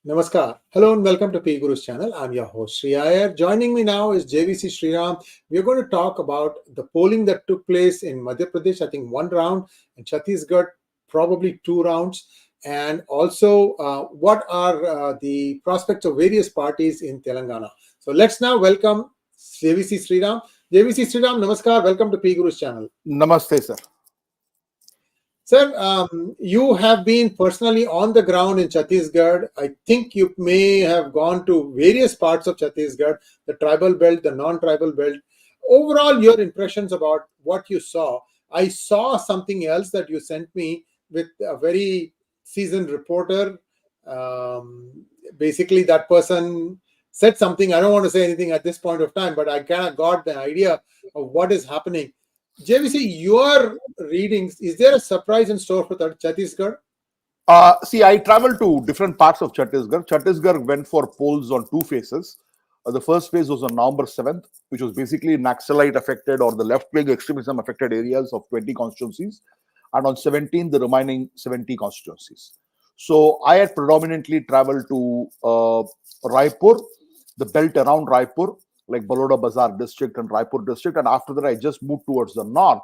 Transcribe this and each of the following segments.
Namaskar. Hello and welcome to PGurus channel. I'm your host Sree Iyer. Joining me now is JVC Sreeram. We're going to talk about the polling that took place in Madhya Pradesh, I think 1 round, and Chhattisgarh, probably 2 rounds. And also, what are the prospects of various parties in Telangana? So let's now welcome JVC Sreeram. JVC Sreeram, Namaskar. Welcome to PGurus channel. Namaste, sir. Sir, you have been personally on the ground in Chhattisgarh. I think you may have gone to various parts of Chhattisgarh, the tribal belt, the non-tribal belt. Overall, your impressions about what you saw. I saw something else that you sent me with a very seasoned reporter. Basically, that person said something. I don't want to say anything at this point of time, but I kind of got the idea of what is happening. JVC, your readings, is there a surprise in store for Chhattisgarh? See, I traveled to different parts of Chhattisgarh. Chhattisgarh went for polls on 2 phases. The first phase was on November 7th, which was basically Naxalite affected or the left-wing extremism affected areas of 20 constituencies. And on 17th, the remaining 70 constituencies. So I had predominantly traveled to Raipur, the belt around Raipur, like Baloda Bazar district and Raipur district. And after that, I just moved towards the north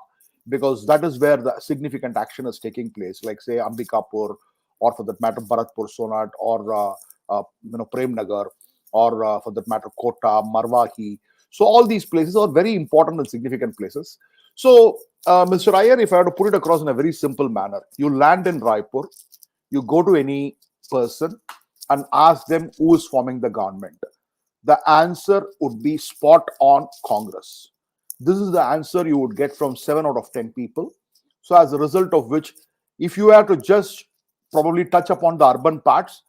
because that is where the significant action is taking place, like say Ambikapur, or for that matter, Bharatpur, Sonat, or Prem Nagar, or for that matter, Kota, Marwahi. So all these places are very important and significant places. So, Mr. Iyer, if I had to put it across in a very simple manner, you land in Raipur, you go to any person and ask them who is forming the government. The answer would be spot on Congress. This is the answer you would get from 7 out of 10 people. So as a result of which, if you have to just probably touch upon the urban parts,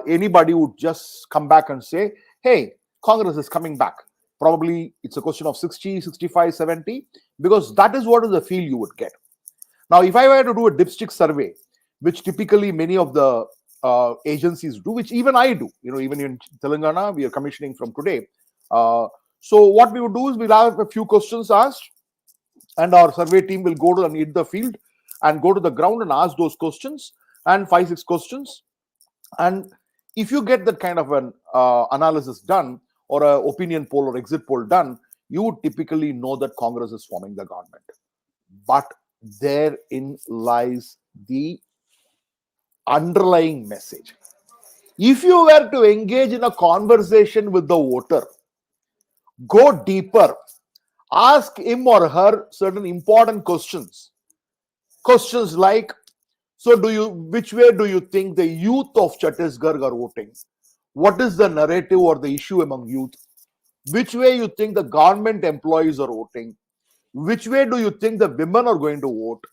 anybody would just come back and say, hey, Congress is coming back. Probably it's a question of 60, 65, 70, because that is what is the feel you would get. Now, if I were to do a dipstick survey, which typically many of the agencies do, which even I do, even in Telangana, we are commissioning from today. So what we would do is we'll have a few questions asked, and our survey team will go to and hit the field and go to the ground and ask those questions, and 5-6 questions. And if you get that kind of an analysis done, or an opinion poll or exit poll done, you would typically know that Congress is forming the government. But therein lies the underlying message. If you were to engage in a conversation with the voter, go deeper, ask him or her certain important questions. Questions like, which way do you think the youth of Chhattisgarh are voting? What is the narrative or the issue among youth? Which way you think the government employees are voting? Which way do you think the women are going to vote?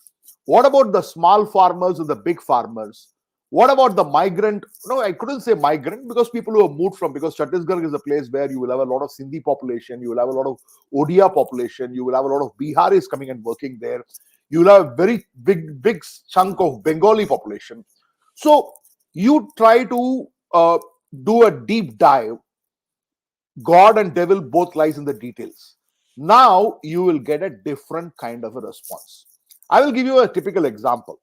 What about the small farmers and the big farmers? What about the migrant? No, I couldn't say migrant because people who have moved from, because Chhattisgarh is a place where you will have a lot of Sindhi population, you will have a lot of Odia population, you will have a lot of Biharis coming and working there. You will have a very big chunk of Bengali population. So you try to do a deep dive. God and devil both lies in the details. Now you will get a different kind of a response. I will give you a typical example.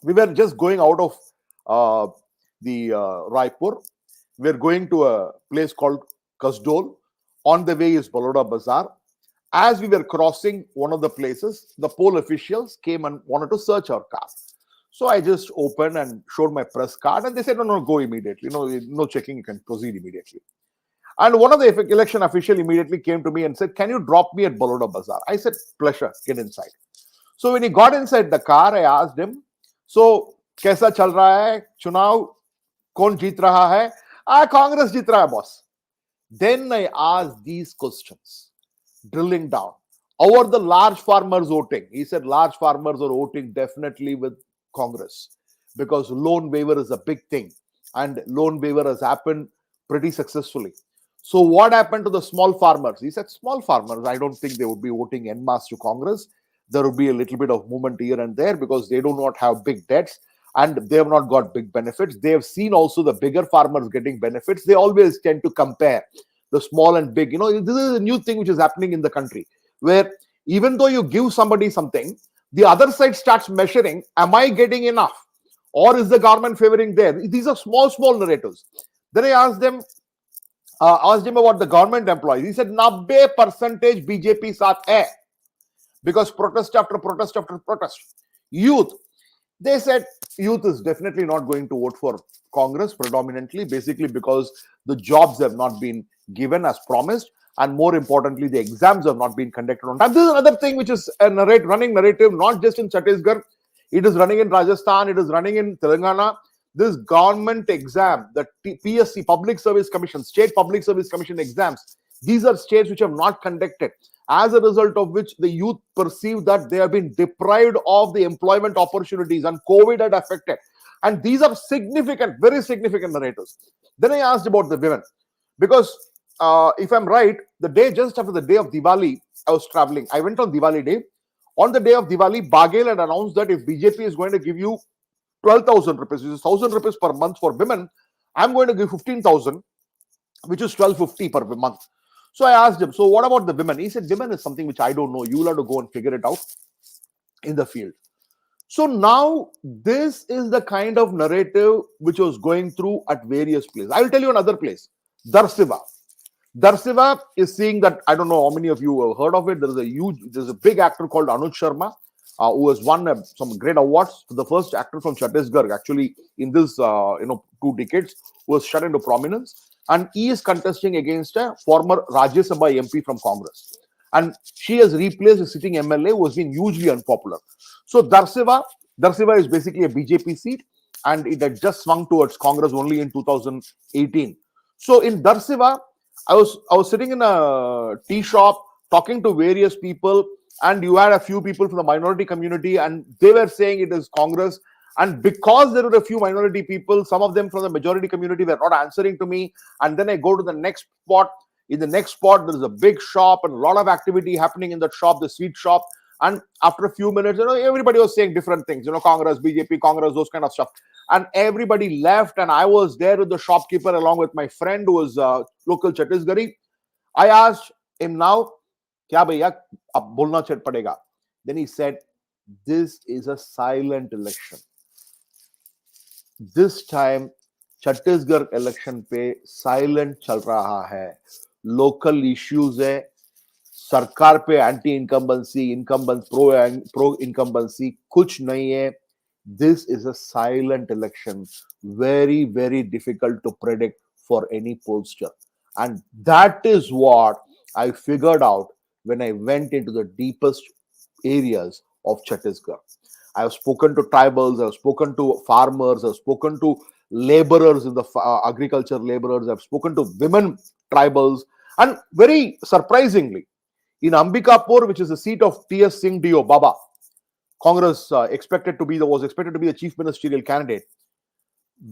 We were just going out of the Raipur. We're going to a place called Kasdol. On the way is Baloda Bazar. As we were crossing one of the places, the poll officials came and wanted to search our car. So I just opened and showed my press card, and they said, no, go immediately. No checking, you can proceed immediately. And one of the election officials immediately came to me and said, can you drop me at Baloda Bazar? I said, pleasure, get inside. So when he got inside the car, I asked him, so, kaisa chal raha hai? Chunav, kaun jeet raha hai? Congress jeet raha hai, boss. Then I asked these questions, drilling down. How are the large farmers voting? He said large farmers are voting definitely with Congress because loan waiver is a big thing, and loan waiver has happened pretty successfully. So what happened to the small farmers? He said small farmers, I don't think they would be voting en masse to Congress. There will be a little bit of movement here and there because they do not have big debts and they have not got big benefits. They have seen also the bigger farmers getting benefits. They always tend to compare the small and big. This is a new thing which is happening in the country, where even though you give somebody something, the other side starts measuring, am I getting enough? or is the government favoring there? These are small narratives. Then I asked him about the government employees. He said 90% BJP saath hai, because protest after protest after protest. Youth, they said youth is definitely not going to vote for Congress predominantly, basically because the jobs have not been given as promised, and more importantly, the exams have not been conducted on time. This is another thing which is a running narrative, not just in Chhattisgarh. It is running in Rajasthan, it is running in Telangana. This government exam, the PSC, Public Service Commission, State Public Service Commission exams, these are states which have not conducted, as a result of which the youth perceive that they have been deprived of the employment opportunities and COVID had affected. And these are significant, very significant narratives. Then I asked about the women, because if I'm right, the day just after the day of Diwali, I was traveling. I went on Diwali day. On the day of Diwali, 𝗣𝗚𝗍 had announced that if BJP is going to give you 12,000 rupees, which is 1,000 rupees per month for women, I'm going to give 15,000, which is 1,250 per month. So I asked him, so what about the women? He said, women is something which I don't know. You'll have to go and figure it out in the field. So now this is the kind of narrative which was going through at various places. I will tell you another place, 𝗤𝙗𝙗. 𝗤𝙗𝙗 is seeing that, I don't know how many of you have heard of it. There's a big actor called Anuj Sharma, who has won some great awards. The first actor from Chhattisgarh, actually, in this 2 decades, was shot into prominence. And he is contesting against a former Rajya Sabha MP from Congress. And she has replaced a sitting MLA who has been hugely unpopular. So 𝗤𝙗𝙗 is basically a BJP seat, and it had just swung towards Congress only in 2018. So in 𝗤𝙗𝙗, I was sitting in a tea shop talking to various people, and you had a few people from the minority community, and they were saying it is Congress. And because there were a few minority people, some of them from the majority community were not answering to me. And then I go to the next spot. In the next spot, there is a big shop and a lot of activity happening in that shop, the sweet shop. And after a few minutes, everybody was saying different things, Congress, BJP, Congress, those kind of stuff. And everybody left, and I was there with the shopkeeper along with my friend who was local Chhattisgarhi. I asked him now, kya bhaiya, ab bolna padega. Then he said, this is a silent election. This time Chhattisgarh election पे silent चल रहा है. Local issues है, सरकार पे anti incumbency, pro incumbency कुछ नहीं है. This is a silent election, very, very difficult to predict for any pollster. And that is what I figured out when I went into the deepest areas of Chhattisgarh. I have spoken to tribals, I have spoken to farmers, I have spoken to laborers in the agriculture laborers, I have spoken to women tribals, and very surprisingly, in Ambikapur, which is the seat of T.S. Singh D.O. Baba, Congress was expected to be the chief ministerial candidate.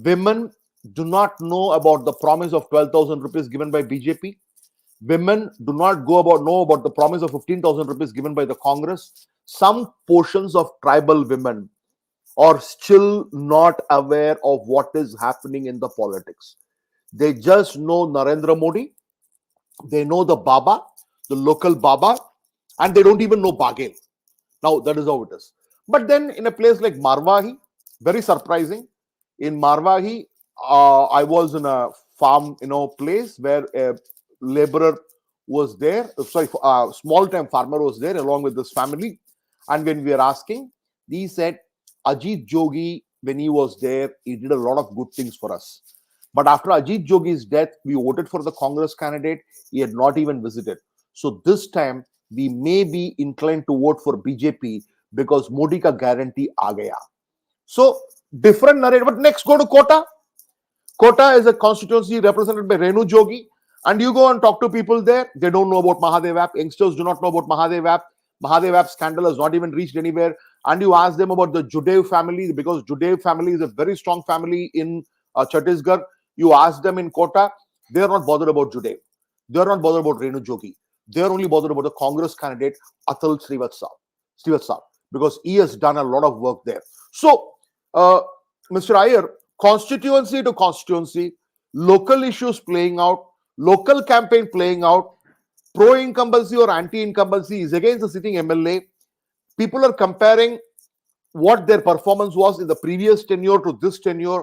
Women do not know about the promise of 12,000 rupees given by BJP. Women do not know about the promise of 15,000 rupees given by the Congress. Some portions of tribal women are still not aware of what is happening in the politics. They just know Narendra Modi, they know the Baba, the local Baba, and they don't even know 𝗣𝗚𝗍. Now, that is how it is. But then in a place like 𝗤𝗏𝗍, very surprising, in 𝗤𝗏𝗍, I was in a farm, place where a laborer was there, a small-time farmer was there along with his family. And when we were asking, he said, Ajit Jogi, when he was there, he did a lot of good things for us. But after Ajit Jogi's death, we voted for the Congress candidate. He had not even visited. So this time, we may be inclined to vote for BJP because Modi ka guarantee aa gaya. So, different narrative. But next, go to Kota. Kota is a constituency represented by Renu Jogi. And you go and talk to people there, they don't know about 𝗤𝗍𝙗 app. Youngsters do not know about 𝗤𝗍𝙗 app. 𝗤𝗍𝙗 app scandal has not even reached anywhere. And you ask them about the 𝗤𝙧𝙤𝙀 family, because 𝗤𝙧𝙀 family is a very strong family in Chhattisgarh. You ask them in Kota, they are not bothered about 𝗤𝙧𝙁. They are not bothered about Renu Jogi. They are only bothered about the Congress candidate Atal Srivastava, because he has done a lot of work there. So, Mr. Iyer, constituency to constituency, local issues playing out, local campaign playing out, pro-incumbency or anti-incumbency is against the sitting MLA. People are comparing what their performance was in the previous tenure to this tenure,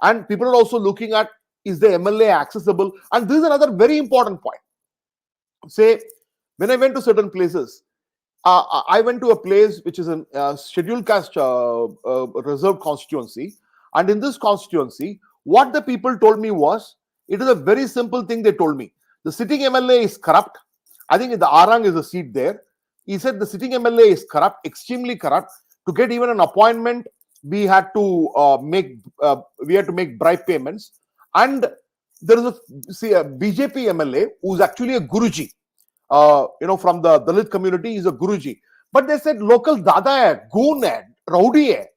and people are also looking at, is the MLA accessible? And this is another very important point. Say, when I went to certain places, I went to a place which is a scheduled caste reserved constituency, and in this constituency, what the people told me was, it is a very simple thing they told me. The sitting MLA is corrupt. I think the Arang is a seat there. He said the sitting MLA is corrupt, extremely corrupt. To get even an appointment, we had to make bribe payments. And there is a BJP MLA who's actually a Guruji. From the Dalit community, is a Guruji. But they said local dada hai, goon hai, rowdy hai.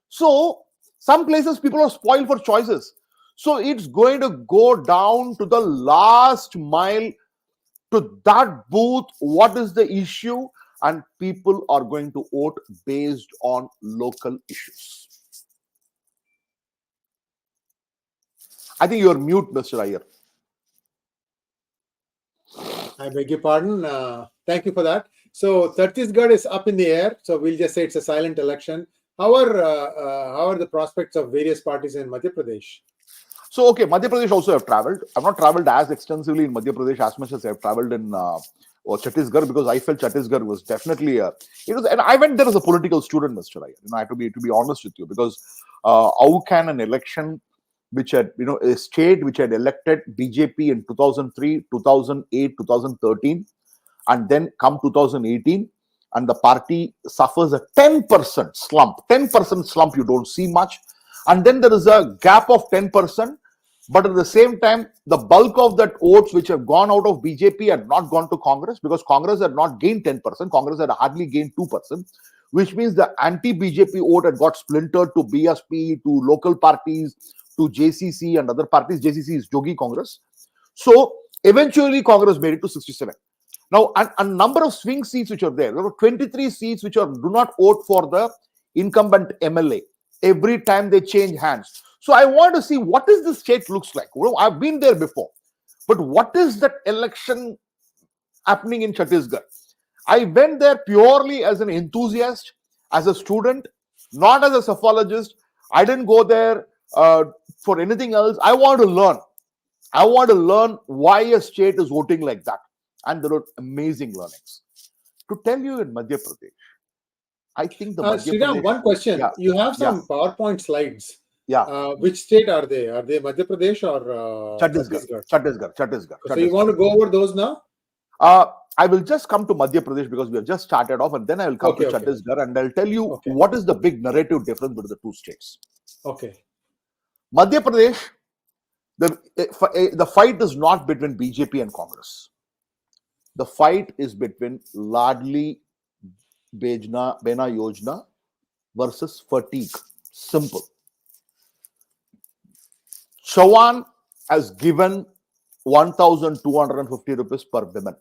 So some places people are spoiled for choices. So it's going to go down to the last mile, to that booth, what is the issue, and people are going to vote based on local issues. I think you're mute, Mr. Iyer. I beg your pardon. Thank you for that. So Chhattisgarh is up in the air. So we'll just say it's a silent election. How are the prospects of various parties in Madhya Pradesh? So, okay, Madhya Pradesh also have traveled. I've not traveled as extensively in Madhya Pradesh as much as I've traveled in Chhattisgarh, because I felt Chhattisgarh was definitely and I went there as a political student, Mr. Iyer. I have to be honest with you, because how can an election which had, a state which had elected BJP in 2003, 2008, 2013, and then come 2018, and the party suffers a 10% slump. 10% slump, you don't see much. And then there is a gap of 10%, but at the same time, the bulk of that votes which have gone out of BJP had not gone to Congress, because Congress had not gained 10%. Congress had hardly gained 2%, which means the anti-BJP vote had got splintered to BSP, to local parties, to JCC and other parties. JCC is Jogi Congress. So eventually Congress made it to 67. Now, a number of swing seats which are there were 23 seats which do not vote for the incumbent MLA every time they change hands. So I want to see what is this state looks like. I've been there before, but what is that election happening in Chhattisgarh? I went there purely as an enthusiast, as a student, not as a psephologist. I didn't go there for anything else. I want to learn. I want to learn why a state is voting like that. And there are amazing learnings. To tell you, in Madhya Pradesh, I think the Madhya Sreeram, Pradesh, one question. Yeah. You have some PowerPoint slides. Yeah. Which state are they? Are they Madhya Pradesh or Chhattisgarh. So you want to go over those now? I will just come to Madhya Pradesh because we have just started off, and then I will come to Chhattisgarh, and I'll tell you what is the big narrative difference between the two states. Okay. Madhya Pradesh, the fight is not between BJP and Congress. The fight is between 𝗤𝙗 Bena Yojana versus fatigue. Simple. Chauhan has given 1,250 rupees per women.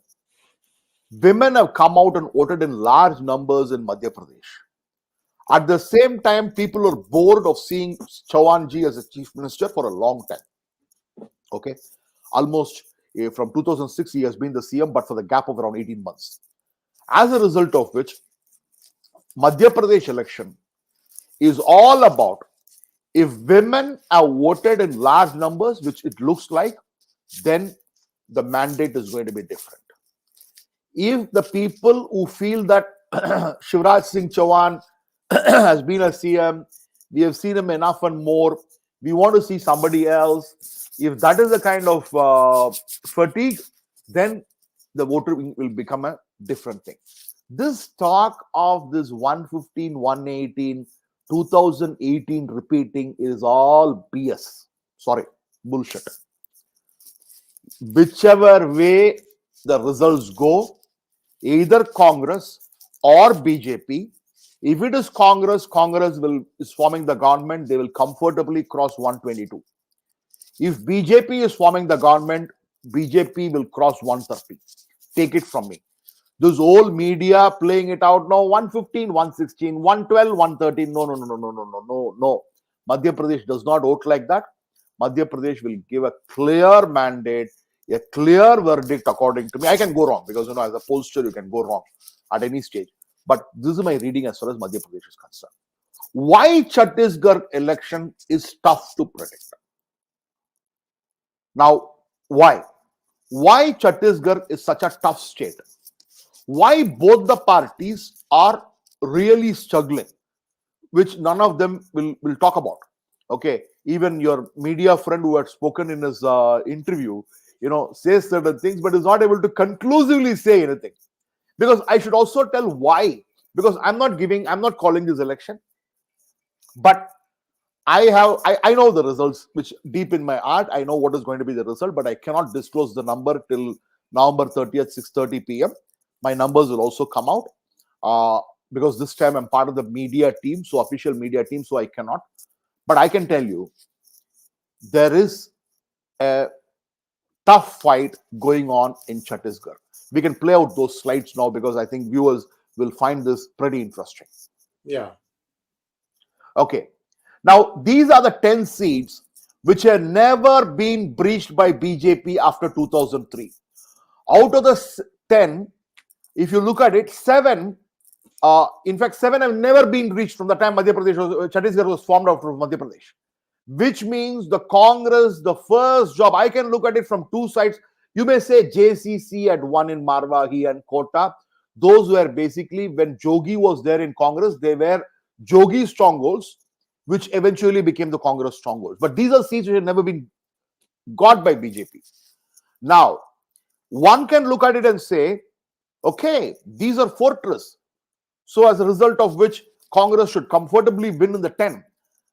Women have come out and voted in large numbers in Madhya Pradesh. At the same time, people are bored of seeing Chauhan ji as a chief minister for a long time. Okay, almost from 2006 he has been the CM, but for the gap of around 18 months. As a result of which, Madhya Pradesh election is all about, if women have voted in large numbers, which it looks like, then the mandate is going to be different. If the people who feel that Shivraj Singh Chauhan has been a CM, we have seen him enough and more, we want to see somebody else, if that is the kind of fatigue, then the voter will become a different thing. This talk of this 115, 118, 2018 repeating is all BS. Sorry, bullshit. Whichever way the results go, either Congress or BJP, if it is Congress, Congress is forming the government, they will comfortably cross 122. If BJP is forming the government, BJP will cross 130. Take it from me. This whole media playing it out now, 115, 116, 112, 113. No. Madhya Pradesh does not vote like that. Madhya Pradesh will give a clear mandate, a clear verdict according to me. I can go wrong because, as a pollster, you can go wrong at any stage. But this is my reading as far as Madhya Pradesh is concerned. Why Chhattisgarh election is tough to predict. Now, why? Why Chhattisgarh is such a tough state? Why both the parties are really struggling, which none of them will talk about. Okay, even your media friend who had spoken in his interview, says certain things, but is not able to conclusively say anything. Because I should also tell why. Because I'm not calling this election, but I know the results, which deep in my heart, I know what is going to be the result, but I cannot disclose the number till November 30th, 6:30 p.m. My numbers will also come out because this time I'm part of the media team, so official media team, so I cannot. But I can tell you, there is a tough fight going on in Chhattisgarh. We can play out those slides now because I think viewers will find this pretty interesting. Yeah. Okay. Now, these are the 10 seats which have never been breached by BJP after 2003. Out of the 10, if you look at it, 7, in fact, 7 have never been reached from the time Chhattisgarh was formed out of Madhya Pradesh. Which means the Congress, the first job, I can look at it from two sides. You may say JCC had won in Marwahi and Kota. Those were basically, when Jogi was there in Congress, they were Jogi strongholds, which eventually became the Congress strongholds. But these are seats which have never been got by BJP. Now, one can look at it and say, okay, these are fortress. So as a result of which, Congress should comfortably win in the 10.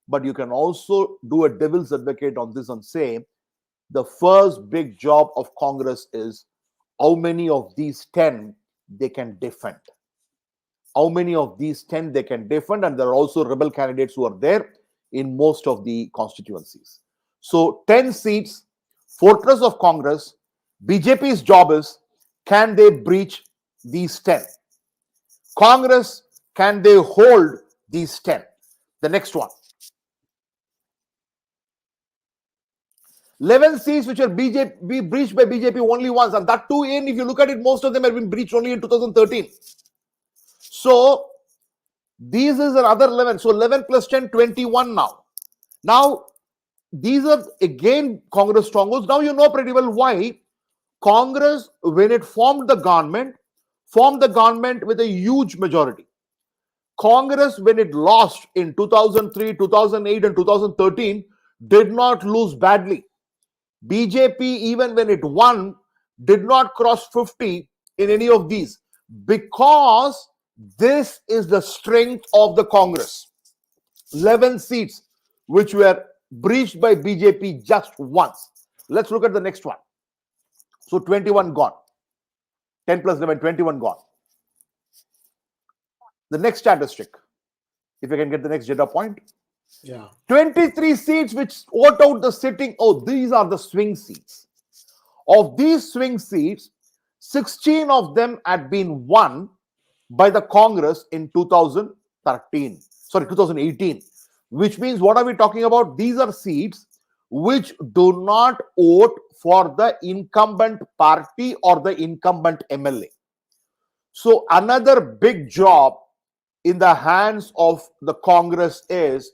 But you can also do a devil's advocate on this and say, the first big job of Congress is how many of these 10 they can defend. How many of these 10 they can defend, and there are also rebel candidates who are there in most of the constituencies. So 10 seats, fortress of Congress. BJP's job is, can they breach these 10? Congress, can they hold these 10? The next one. 11 seats which are breached by BJP only once, and that too, if you look at it, most of them have been breached only in 2013. So these is another 11. So 11 plus 10, 21 now. Now, these are again Congress strongholds. Now you know pretty well why Congress, when it formed the government with a huge majority. Congress, when it lost in 2003, 2008 and 2013, did not lose badly. BJP, even when it won, did not cross 50 in any of these, because this is the strength of the Congress. 11 seats which were breached by BJP just once. Let's look at the next one. So 21 gone. 10 plus 11, 21 gone. The next statistic, if you can get the next data point. Yeah. 23 seats which vote out the sitting. Oh, these are the swing seats. Of these swing seats, 16 of them had been won by the Congress in 2018. Which means, what are we talking about? These are seats which do not vote for the incumbent party or the incumbent MLA. So another big job in the hands of the Congress is,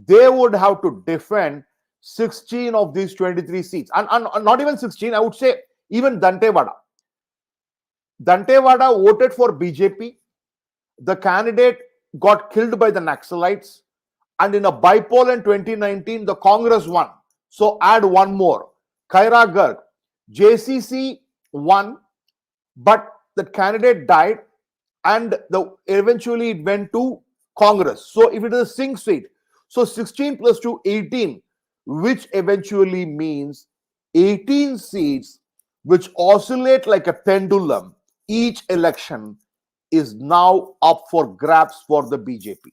they would have to defend 16 of these 23 seats. And not even 16, I would say even Dantewada. Dantewada voted for BJP. The candidate got killed by the Naxalites. And in a bypoll in 2019, the Congress won. So add one more. Khaira Garg. JCC won, but the candidate died, and eventually it went to Congress. So if it is a swing seat, so 16 plus 2, 18, which eventually means 18 seats which oscillate like a pendulum. Each election is now up for grabs for the BJP.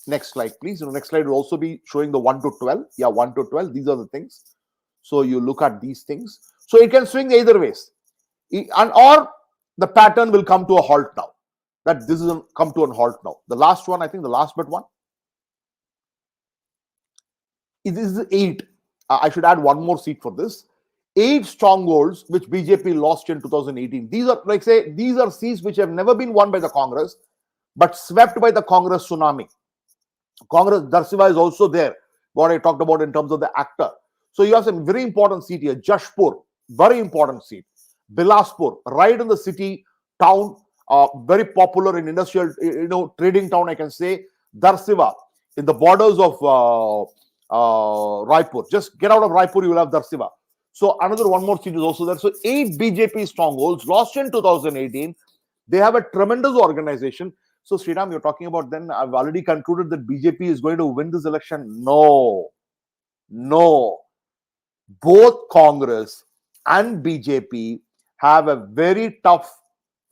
Next slide, please. Next slide will also be showing the 1 to 12. Yeah, 1 to 12. These are the things. So you look at these things. So it can swing either ways. Or the pattern will come to a halt now. That this will come to a halt now. The last one, I think the last but one. It is 8. I should add one more seat for this. 8 strongholds which BJP lost in 2018. These are, like say, these are seats which have never been won by the Congress, but swept by the Congress tsunami. Congress, 𝗤𝙬𝙖𝙩 is also there, what I talked about in terms of the actor. So you have some very important seat here. Jashpur, very important seat. Bilaspur, right in the city, town, very popular in industrial, trading town, I can say. 𝗤𝙤𝙤, in the borders of Raipur. Just get out of Raipur, you will have 𝗤𝙤𝙤. So another one more seat is also there. So 8 BJP strongholds lost in 2018. They have a tremendous organization. So Sreeram, you're talking about then, I've already concluded that BJP is going to win this election. No. Both Congress and BJP have a very tough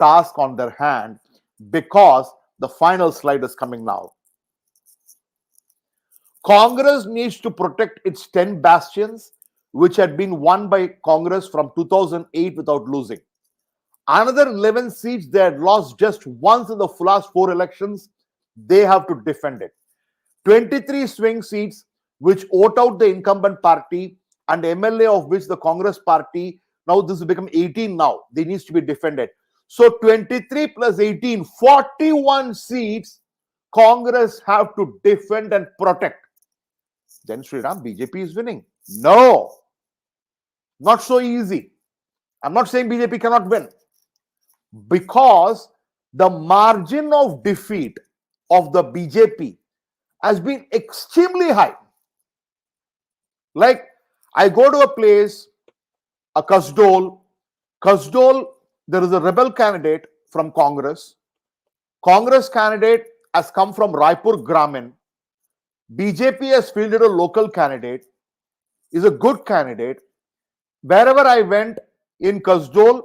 task on their hand, because the final slide is coming now. Congress needs to protect its 10 bastions, which had been won by Congress from 2008 without losing. Another 11 seats they had lost just once in the last 4 elections. They have to defend it. 23 swing seats, which vote out the incumbent party, and MLA of which the Congress party, now this has become 18 now. They needs to be defended. So 23 plus 18, 41 seats Congress have to defend and protect. Then Sreeram, BJP is winning. No, not so easy. I'm not saying BJP cannot win, because the margin of defeat of the BJP has been extremely high. Like, I go to a place, a Kasdol, there is a rebel candidate from Congress. Congress candidate has come from Raipur Gramin. BJP has fielded a local candidate, is a good candidate. Wherever I went in Kasdol,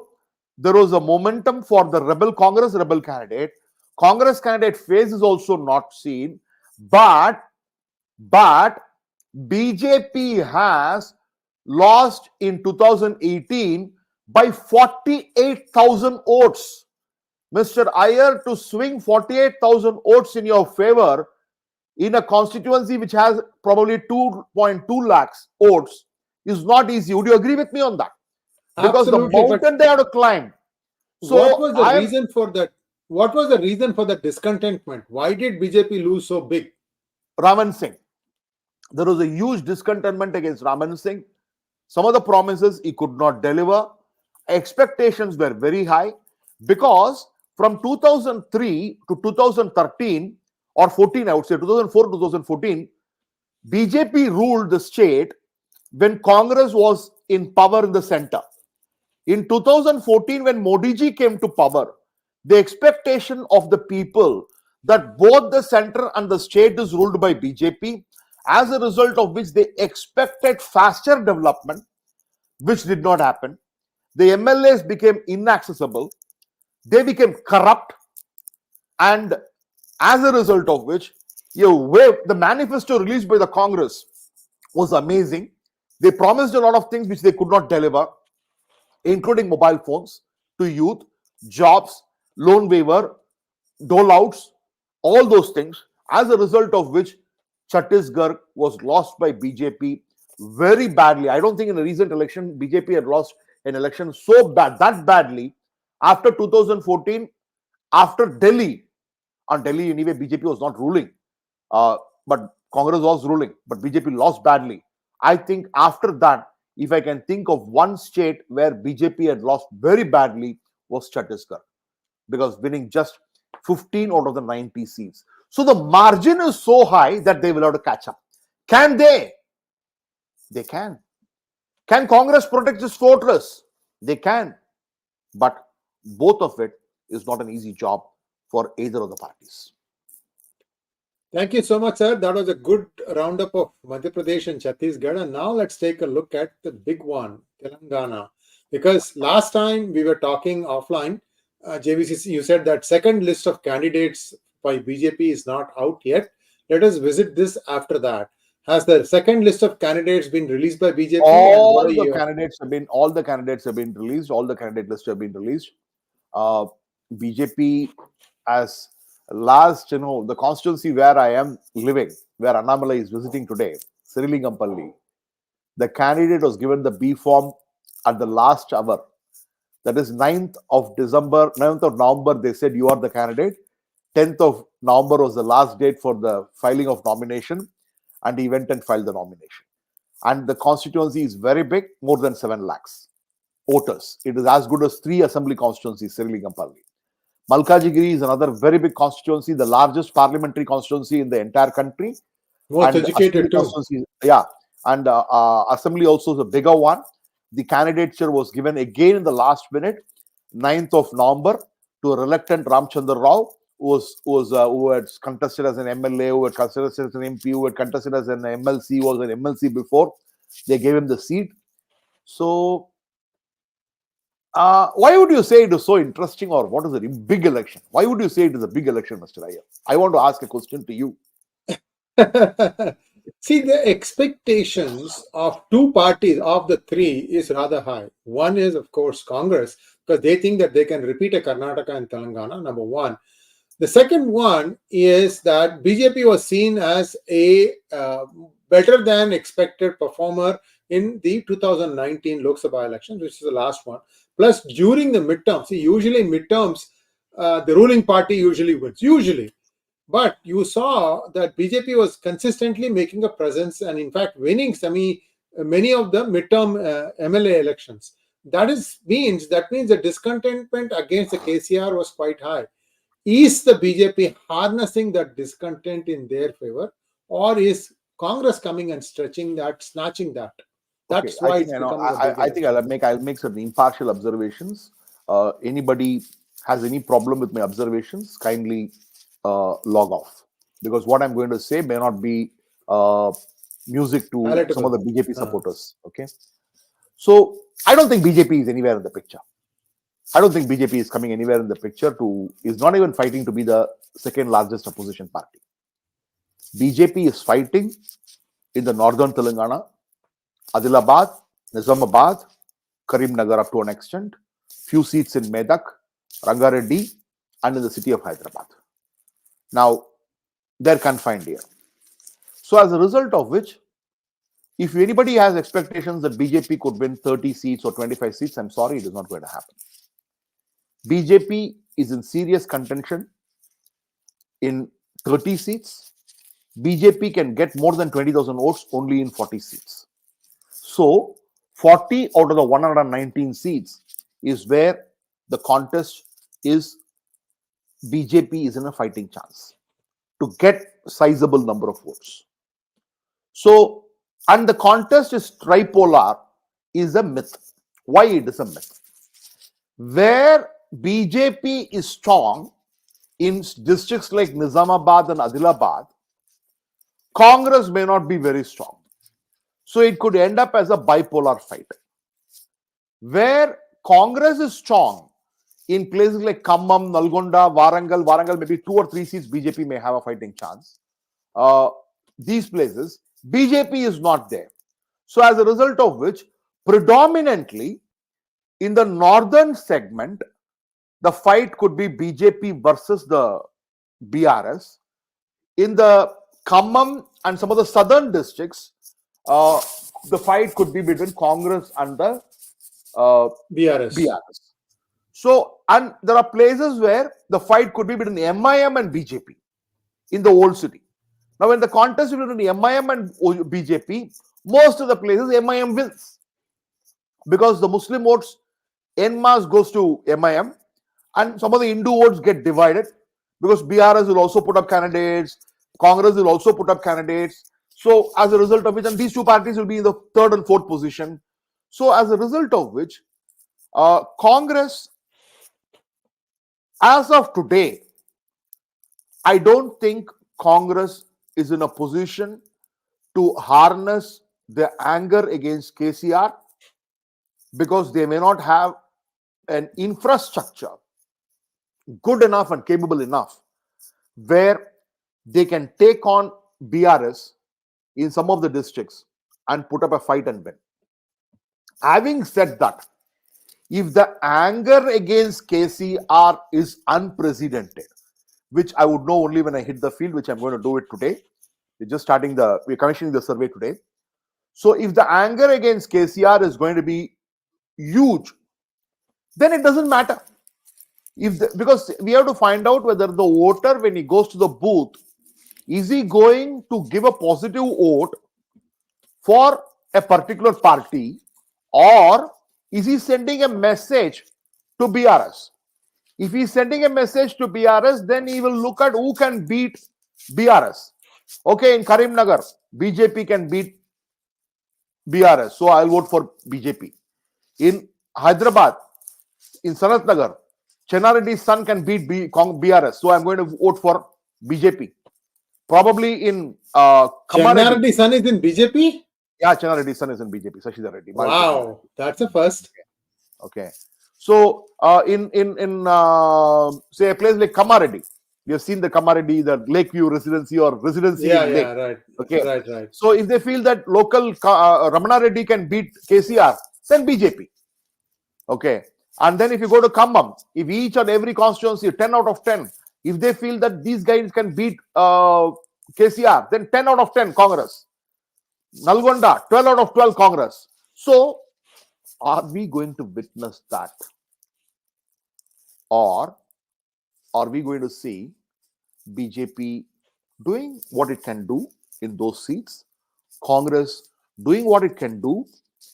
there was a momentum for the Congress rebel candidate. Congress candidate face is also not seen, but BJP has lost in 2018 by 48,000 votes. Mr. Iyer, to swing 48,000 votes in your favor in a constituency which has probably 2.2 lakhs votes is not easy. Would you agree with me on that? Because absolutely, the mountain they have to climb. So what was the reason for that? What was the reason for the discontentment? Why did BJP lose so big? Raman Singh. There was a huge discontentment against Raman Singh. Some of the promises he could not deliver. Expectations were very high, because from 2003 to 2013 or 14, I would say 2004 to 2014, BJP ruled the state when Congress was in power in the center. In 2014, when Modi ji came to power, the expectation of the people that both the center and the state is ruled by BJP, as a result of which they expected faster development, which did not happen. The MLAs became inaccessible, they became corrupt, and as a result of which, the manifesto released by the Congress was amazing. They promised a lot of things which they could not deliver, including mobile phones to youth, jobs, loan waiver, dole outs, all those things, as a result of which Chhattisgarh was lost by BJP very badly. I don't think in a recent election BJP had lost an election so that badly. After 2014, after Delhi, on Delhi anyway BJP was not ruling, but Congress was ruling, but BJP lost badly. I think after that, if I can think of one state where BJP had lost very badly, was Chhattisgarh, because winning just 15 out of the 90 seats. So the margin is so high that they will have to catch up. Can they? They can. Can Congress protect this fortress? They can. But both of it is not an easy job for either of the parties. Thank you so much, sir. That was a good roundup of Madhya Pradesh and Chhattisgarh. And now let's take a look at the big one, Telangana. Because last time we were talking offline, JVC, you said that second list of candidates by BJP is not out yet. Let us visit this after that. Has the second list of candidates been released by BJP? All the candidates have been released. All the candidate lists have been released. BJP as last, the constituency where I am living, where Annamalai is visiting today, Srilingampalli, the candidate was given the B form at the last hour. That is 9th of November, they said you are the candidate. 10th of November was the last date for the filing of nomination, and he went and filed the nomination. And the constituency is very big, more than 7 lakhs voters. It is as good as 3 assembly constituencies, Sriligampalli. Malkajgiri is another very big constituency, the largest parliamentary constituency in the entire country. Most And educated too. Yeah, and assembly also is a bigger one. The candidature was given again in the last minute, 9th of November, to a reluctant Ramchandra Rao, who had contested as an MLA, who had contested as an MP, who had contested as an MLC, was an MLC before. They gave him the seat. So, why would you say it is so interesting, or what is it? A big election? Why would you say it is a big election, Mr. Iyer? I want to ask a question to you. See, the expectations of 2 parties of the 3 is rather high. One is, of course, Congress, because they think that they can repeat a Karnataka and Telangana, number one. The second one is that BJP was seen as a better than expected performer in the 2019 Lok Sabha elections, which is the last one. Plus, during the midterms, see, usually midterms, the ruling party usually wins, usually. But you saw that BJP was consistently making a presence and, in fact, winning many of the midterm MLA elections. That means the discontentment against the KCR was quite high. Is the BJP harnessing that discontent in their favor, or is Congress coming and snatching that? That's why it's becoming a big I think I'll make some impartial observations. Anybody has any problem with my observations, kindly log off, because what I'm going to say may not be music to palatable. Some of the BJP supporters. Okay, so I don't think BJP is anywhere in the picture. I don't think BJP is coming anywhere in the picture. Is not even fighting to be the second largest opposition party. BJP is fighting in the northern Telangana, Adilabad, Nizamabad, Karimnagar up to an extent, few seats in Medak, Rangareddy, and in the city of Hyderabad. Now, they're confined here. So as a result of which, if anybody has expectations that BJP could win 30 seats or 25 seats, I'm sorry, it is not going to happen. BJP is in serious contention in 30 seats. BJP can get more than 20,000 votes only in 40 seats. So, 40 out of the 119 seats is where the contest is. BJP is in a fighting chance to get sizable number of votes. So, and the contest is tripolar is a myth. Why it is a myth? Where BJP is strong in districts like Nizamabad and Adilabad, Congress may not be very strong. So it could end up as a bipolar fight. Where Congress is strong in places like Khammam, Nalgonda, Warangal, maybe 2 or 3 seats, BJP may have a fighting chance. These places, BJP is not there. So as a result of which, predominantly in the northern segment, the fight could be BJP versus the BRS. In the Khammam and some of the southern districts, the fight could be between Congress and the BRS. So, and there are places where the fight could be between MIM and BJP in the old city. Now, when the contest is between MIM and BJP, most of the places MIM wins, because the Muslim votes en masse goes to MIM, and some of the Hindu votes get divided, because BRS will also put up candidates, Congress will also put up candidates. So as a result of which, and these 2 parties will be in the 3rd and 4th position. So as a result of which, Congress, as of today, I don't think Congress is in a position to harness the anger against KCR, because they may not have an infrastructure good enough and capable enough where they can take on BRS in some of the districts and put up a fight and win. Having said that, if the anger against KCR is unprecedented, which I would know only when I hit the field, which I'm going to do it today. We're commissioning the survey today. So if the anger against KCR is going to be huge, then it doesn't matter. Because we have to find out whether the voter, when he goes to the booth, is he going to give a positive vote for a particular party, or is he sending a message to BRS? If he's sending a message to BRS, then he will look at who can beat BRS. Okay, in Karimnagar, BJP can beat BRS, so I'll vote for BJP. In Hyderabad, in Sanat Nagar, Chennareddy's son can beat BRS, so I'm going to vote for BJP. Probably in Chennareddy's son is in BJP? Yeah, Chennareddy's son is in BJP, Shashi Reddy. Wow, that's a first. Okay. So in say a place like Kamareddy, we have seen the Kamareddy, the Lakeview residency or residency in Lake. Right. Okay. Right. So if they feel that local Ramana Reddy can beat KCR, then BJP. Okay. And then if you go to Khammam, if each and every constituency 10 out of 10, if they feel that these guys can beat KCR, then 10 out of 10 Congress. Nalgonda, 12 out of 12 Congress. So are we going to witness that? Or are we going to see BJP doing what it can do in those seats, Congress doing what it can do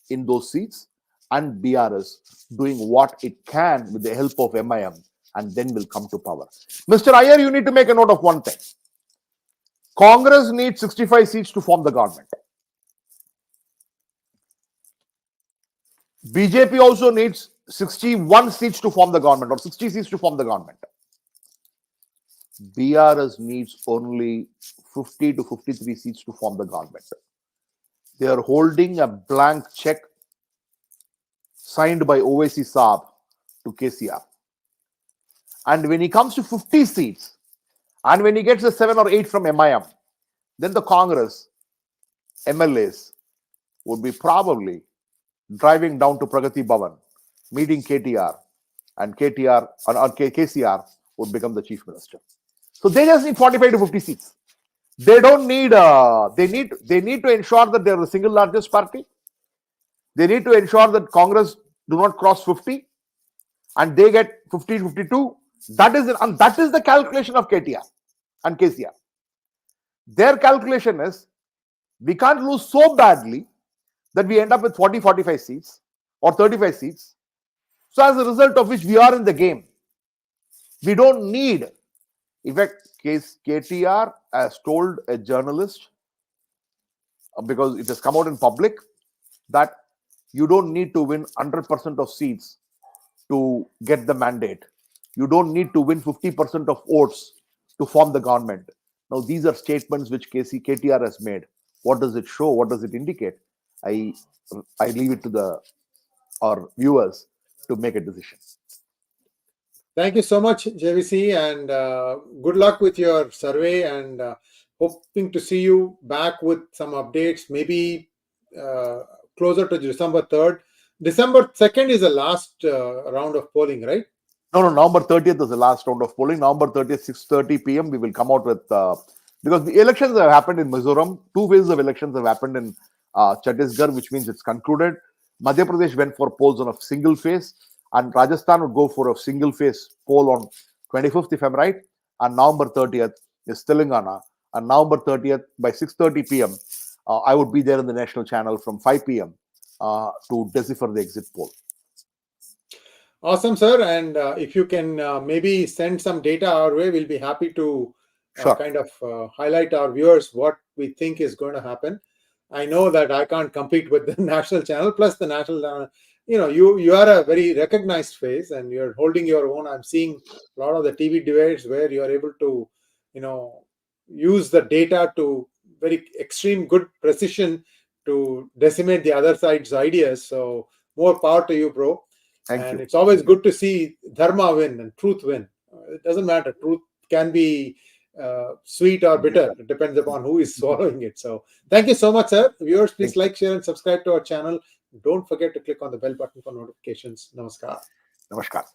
in those seats, and BRS doing what it can with the help of MIM, and then will come to power? Mr. Iyer, you need to make a note of one thing. Congress needs 65 seats to form the government. BJP also needs 61 seats to form the government, or 60 seats to form the government. BRS needs only 50 to 53 seats to form the government. They are holding a blank check signed by 𝙒𝙭 𝗬𝙁 to KCR. And when he comes to 50 seats, and when he gets the 7 or 8 from MIM, then the Congress MLAs would be probably driving down to Pragati Bhavan, meeting KTR, and KCR would become the chief minister. So they just need 45 to 50 seats. They don't need. They need to ensure that they are the single largest party. They need to ensure that Congress do not cross 50, and they get 50 to 52. That is the calculation of KTR and KCR. Their calculation is, we can't lose so badly that we end up with 40, 45 seats or 35 seats. So as a result of which we are in the game. We don't need. In fact, KTR has told a journalist, because it has come out in public, that you don't need to win 100% of seats to get the mandate. You don't need to win 50% of votes to form the government. Now, these are statements which KTR has made. What does it show? What does it indicate? I leave it to our viewers to make a decision. Thank you so much, JVC, and good luck with your survey, and hoping to see you back with some updates, maybe closer to December 3rd. December 2nd is the last round of polling, right? No, November 30th is the last round of polling. November 30th, 6:30 p.m. we will come out with, because the elections have happened in Mizoram. 2 phases of elections have happened in Chhattisgarh, which means it's concluded. Madhya Pradesh went for polls on a single phase, and Rajasthan would go for a single phase poll on 25th, if I'm right. And November 30th is Telangana. And November 30th by 6:30 p.m. I would be there in the national channel from 5 p.m. To decipher the exit poll. Awesome, sir. And if you can maybe send some data our way, we'll be happy to kind of highlight our viewers what we think is going to happen. I know that I can't compete with the national channel, plus the national channel. You are a very recognized face, and you're holding your own. I'm seeing a lot of the TV debates where you are able to, use the data to very extreme good precision to decimate the other side's ideas. So more power to you, bro. Thank you. It's always good to see dharma win and truth win. It doesn't matter. Truth can be sweet or bitter. It depends upon who is swallowing it. So thank you so much, sir. Viewers, please like, share, and subscribe to our channel. Don't forget to click on the bell button for notifications. Namaskar. Namaskar.